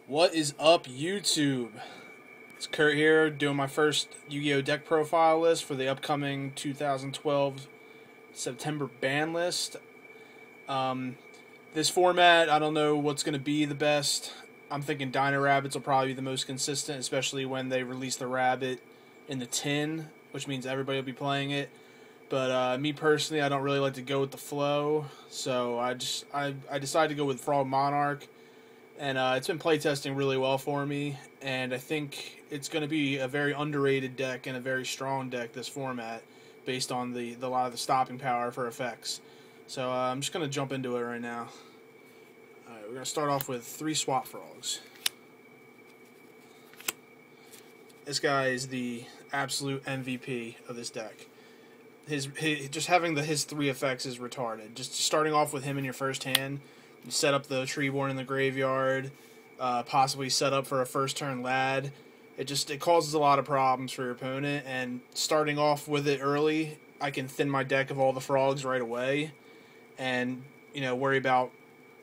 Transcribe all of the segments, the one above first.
What is up, YouTube? It's Kurt here doing my first Yu-Gi-Oh! Deck profile list for the upcoming 2012 September ban list. This format, I don't know what's going to be the best. I'm thinking Dino Rabbits will probably be the most consistent, especially when they release the Rabbit in the tin, which means everybody will be playing it. But me personally, I don't really like to go with the flow, so I decided to go with Frog Monarch. And it's been playtesting really well for me, and I think it's going to be a very underrated deck and a very strong deck, this format, based on the lot of the stopping power for effects. So I'm just going to jump into it right now. Alright, we're going to start off with 3 Swap Frogs. This guy is the absolute MVP of this deck. His just having his 3 effects is retarded. Just starting off with him in your first hand, you set up the Treeborn in the graveyard, possibly set up for a first turn Lad. It causes a lot of problems for your opponent, and starting off with it early, I can thin my deck of all the frogs right away, and worry about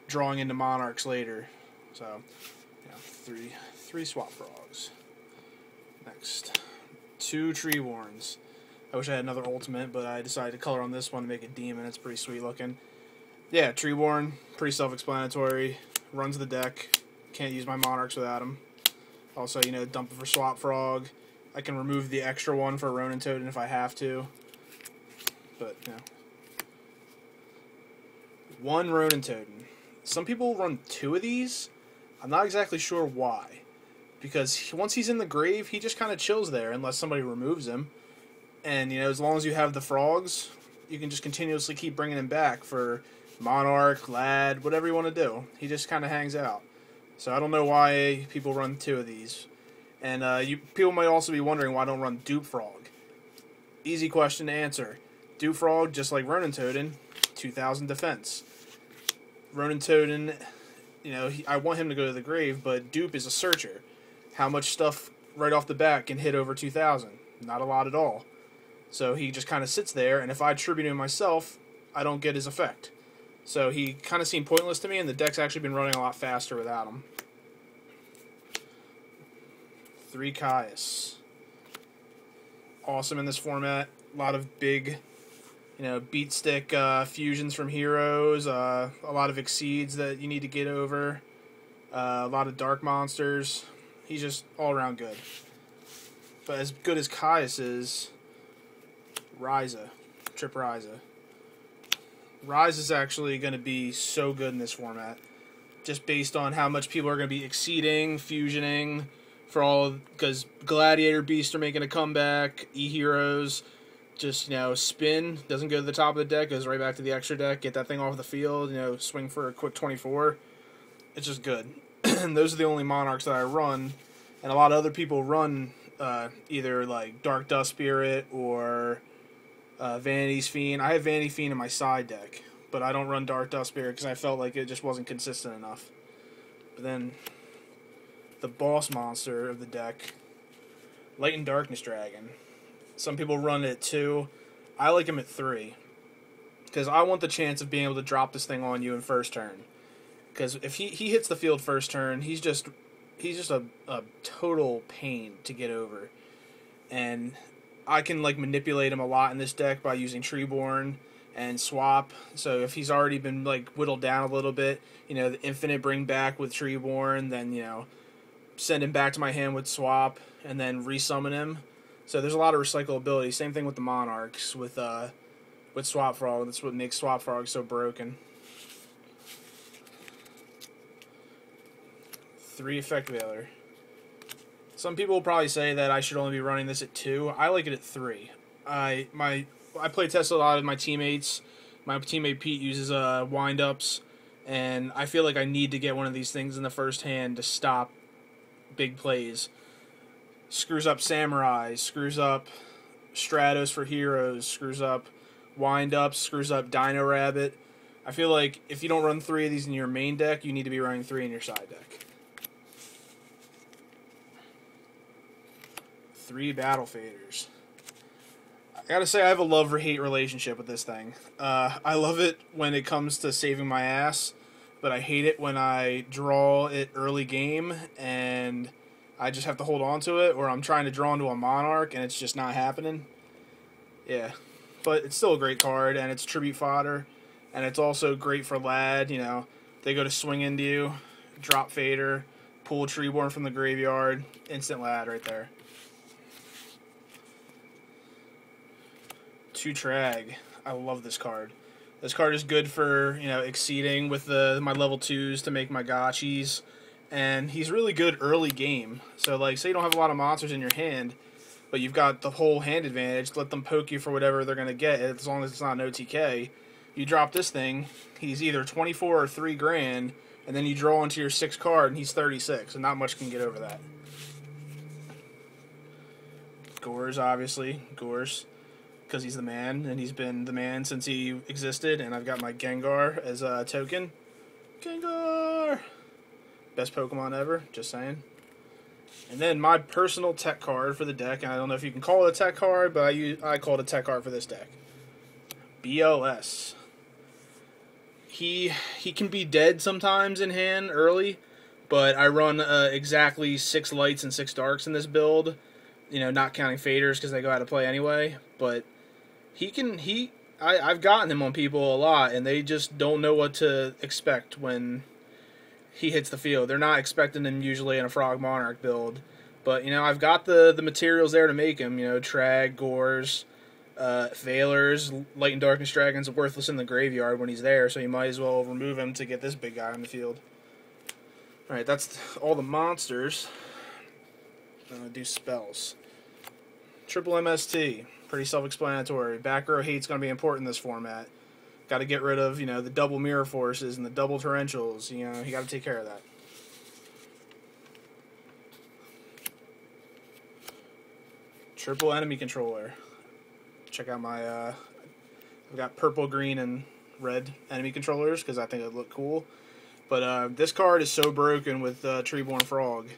drawing into Monarchs later. So, three Swap Frogs. Next, 2 Treeborns. I wish I had another ultimate, but I decided to color on this one to make it demon. It's pretty sweet looking. Yeah, Treeborn, pretty self-explanatory. Runs the deck. Can't use my Monarchs without him. Also, dump it for Swap Frog. I can remove the extra one for Ronin Totem if I have to. But, 1 Ronin Totem. Some people run 2 of these. I'm not exactly sure why. Because once he's in the grave, he just kind of chills there unless somebody removes him. And, as long as you have the frogs, you can just continuously keep bringing him back for Monarch, Lad, whatever you want to do. He just kind of hangs out. So I don't know why people run 2 of these. And people might also be wondering why I don't run Dupe Frog. Easy question to answer. Dupe Frog, just like Ronin Totem, 2,000 defense. Ronin Totem, I want him to go to the grave, but Dupe is a searcher. How much stuff right off the bat can hit over 2,000? Not a lot at all. So he just kind of sits there, and if I tribute him myself, I don't get his effect. So he kind of seemed pointless to me, and the deck's actually been running a lot faster without him. 3 Caius. Awesome in this format. A lot of big, beat stick fusions from heroes. A lot of exceeds that you need to get over. A lot of dark monsters. He's just all around good. But as good as Caius is, Ryza. Trip Ryza. Rise is actually going to be so good in this format, just based on how much people are going to be exceeding, fusioning, because Gladiator Beasts are making a comeback, E-Heroes, just, spin, doesn't go to the top of the deck, goes right back to the extra deck, get that thing off the field, swing for a quick 24. It's just good. And those are the only Monarchs that I run, and a lot of other people run either like Dark Dust Spirit or Vanity's Fiend. I have Vanity Fiend in my side deck, but I don't run Dark Dust Spirit because I felt like it just wasn't consistent enough. But then, the boss monster of the deck, Light and Darkness Dragon. Some people run it at 2. I like him at 3. Because I want the chance of being able to drop this thing on you in first turn. Because if he hits the field first turn, he's just a total pain to get over. And I can manipulate him a lot in this deck by using Treeborn and Swap. So if he's already been whittled down a little bit, the infinite bring back with Treeborn, then send him back to my hand with Swap, and then resummon him. So there's a lot of recyclability. Same thing with the Monarchs with Swap Frog. That's what makes Swap Frog so broken. 3 Effect Veiler. Some people will probably say that I should only be running this at 2. I like it at 3. I play test a lot of my teammates. My teammate Pete uses wind-ups, and I feel like I need to get one of these things in the first hand to stop big plays. Screws up Samurai, screws up Stratos for heroes, screws up wind-ups, screws up Dino Rabbit. I feel like if you don't run 3 of these in your main deck, you need to be running 3 in your side deck. 3 Battle Faders. I gotta say, I have a love or hate relationship with this thing. I love it when it comes to saving my ass, but I hate it when I draw it early game and I just have to hold on to it, or I'm trying to draw into a Monarch and it's just not happening. Yeah, but it's still a great card, and it's tribute fodder, and it's also great for Lad. You know, they go to swing into you, drop Fader, pull Treeborn from the graveyard, instant Lad right there. 2 Trag. I love this card. This card is good for, you know, exceeding with my level 2s to make my gotchis, and he's really good early game. So, like, say you don't have a lot of monsters in your hand, but you've got the whole hand advantage, let them poke you for whatever they're going to get, as long as it's not an OTK. You drop this thing, he's either 24 or 3 grand, and then you draw into your 6th card, and he's 36, and not much can get over that. Gores, obviously. Gores. Because he's the man, and he's been the man since he existed, and I've got my Gengar as a token. Gengar! Best Pokemon ever, just saying. And then my personal tech card for the deck, and I don't know if you can call it a tech card, but I call it a tech card for this deck. BLS. He can be dead sometimes in hand early, but I run exactly 6 lights and 6 darks in this build. You know, not counting faders because they go out of play anyway, but I've gotten him on people a lot, and they just don't know what to expect when he hits the field. They're not expecting him usually in a Frog Monarch build, but, you know, I've got the materials there to make him. You know, Trag, Gores, Veilers, Light and Darkness Dragons are worthless in the graveyard when he's there, so you might as well remove him to get this big guy on the field. Alright, that's all the monsters. I'm going to do spells. Triple MST. Pretty self-explanatory. Back row hate's going to be important in this format. Got to get rid of, you know, the double mirror forces and the double torrentials. You know, you got to take care of that. Triple enemy controller. Check out my, I've got purple, green, and red enemy controllers because I think it look cool. But this card is so broken with Treeborn Frog.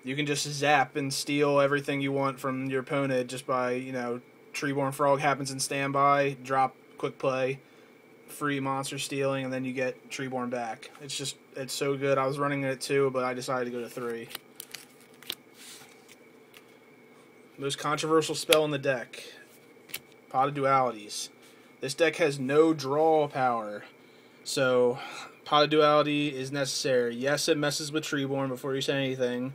You can just zap and steal everything you want from your opponent just by, you know, Treeborn Frog happens in standby, drop, quick play, free monster stealing, and then you get Treeborn back. It's so good. I was running it at 2, but I decided to go to 3. Most controversial spell in the deck. Pot of Dualities. This deck has no draw power, so Pot of Duality is necessary. Yes, it messes with Treeborn before you say anything,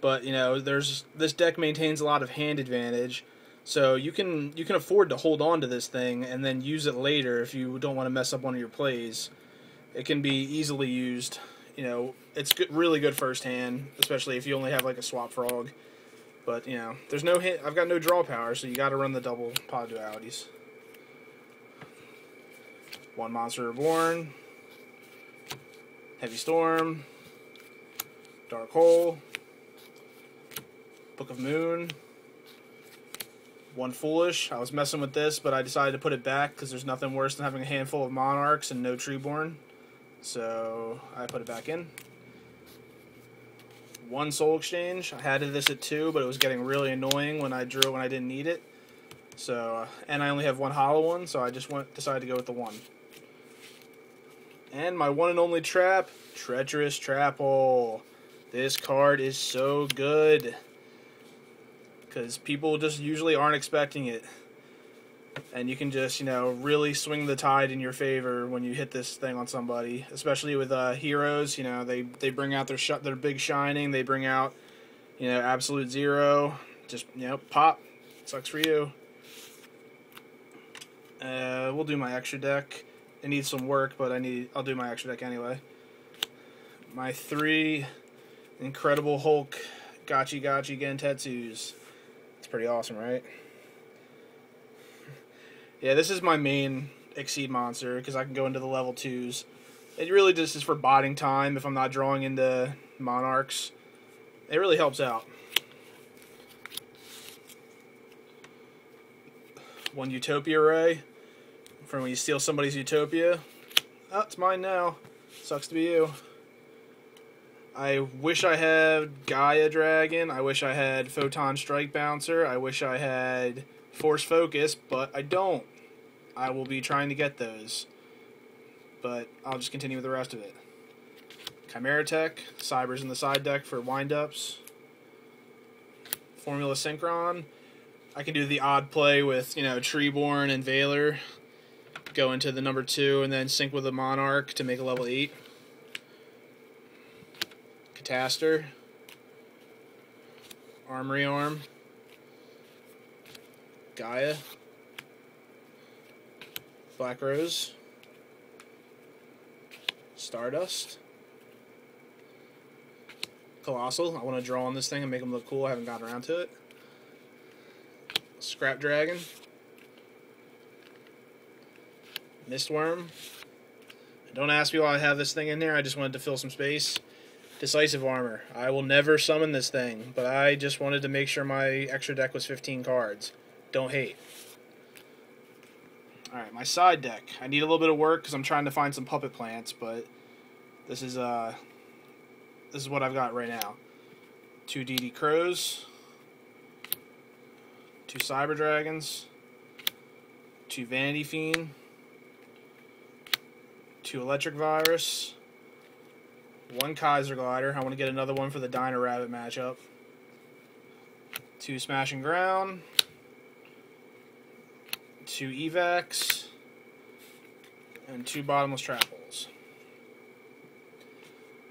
but, you know, this deck maintains a lot of hand advantage, so you can afford to hold on to this thing and then use it later if you don't want to mess up one of your plays. It can be easily used. You know, it's good, really good first hand, especially if you only have like a Swap Frog. But, you know, there's no hit. I've got no draw power, so you got to run the double Pot of Dualities. 1 Monster Reborn, Heavy Storm, Dark Hole, Book of Moon, 1 Foolish. I was messing with this, but I decided to put it back because there's nothing worse than having a handful of Monarchs and no Treeborn. So I put it back in. 1 Soul Exchange. I had this at 2, but it was getting really annoying when I drew it when I didn't need it. So, and I only have 1 hollow one, so I just decided to go with the 1. And my one and only trap, Treacherous Trap Hole. This card is so good, because people just usually aren't expecting it. And you can just, you know, really swing the tide in your favor when you hit this thing on somebody. Especially with heroes, you know, they bring out their big shining. They bring out, you know, Absolute Zero. Just, you know, pop. Sucks for you. We'll do my extra deck. It needs some work, but I'll do my extra deck anyway. My 3 Incredible Hulk Gachi Gentetsus. It's pretty awesome, right? Yeah, this is my main Exceed monster, because I can go into the level 2s. It really just is for botting time if I'm not drawing into Monarchs. It really helps out. 1 Utopia Ray, for when you steal somebody's Utopia. Oh, it's mine now. Sucks to be you. I wish I had Gaia Dragon. I wish I had Photon Strike Bouncer. I wish I had Force Focus, but I don't. I will be trying to get those, but I'll just continue with the rest of it. Chimera Tech, Cybers in the side deck for windups. Formula Synchron. I can do the odd play with, Treeborn and Valor. Go into the number 2 and then sync with a Monarch to make a level 8. Cataster. Armory Arm. Gaia. Black Rose. Stardust. Colossal. I want to draw on this thing and make him look cool. I haven't gotten around to it. Scrap Dragon. Mistworm. Don't ask me why I have this thing in there. I just wanted to fill some space. Decisive Armor. I will never summon this thing, but I just wanted to make sure my extra deck was 15 cards. Don't hate. Alright, my side deck. I need a little bit of work because I'm trying to find some puppet plants, but this is what I've got right now. 2 DD Crows, 2 Cyber Dragons, 2 Vanity Fiend, 2 Electric Virus, 1 Kaiser Glider. I want to get another one for the Dino Rabbit matchup. 2 Smashing Ground, 2 Evacs, and 2 Bottomless Trap Holes.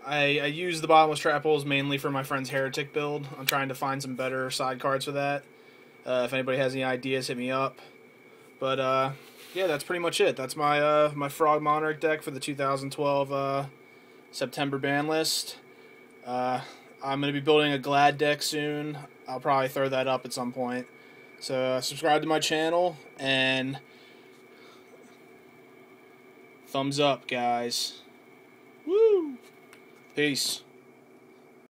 I use the Bottomless Trap Holes mainly for my friend's Heretic build. I'm trying to find some better side cards for that. If anybody has any ideas, hit me up. But yeah, that's pretty much it. That's my my Frog Monarch deck for the 2012 September ban list. I'm going to be building a Glad deck soon. I'll probably throw that up at some point. So subscribe to my channel and thumbs up, guys. Woo! Peace.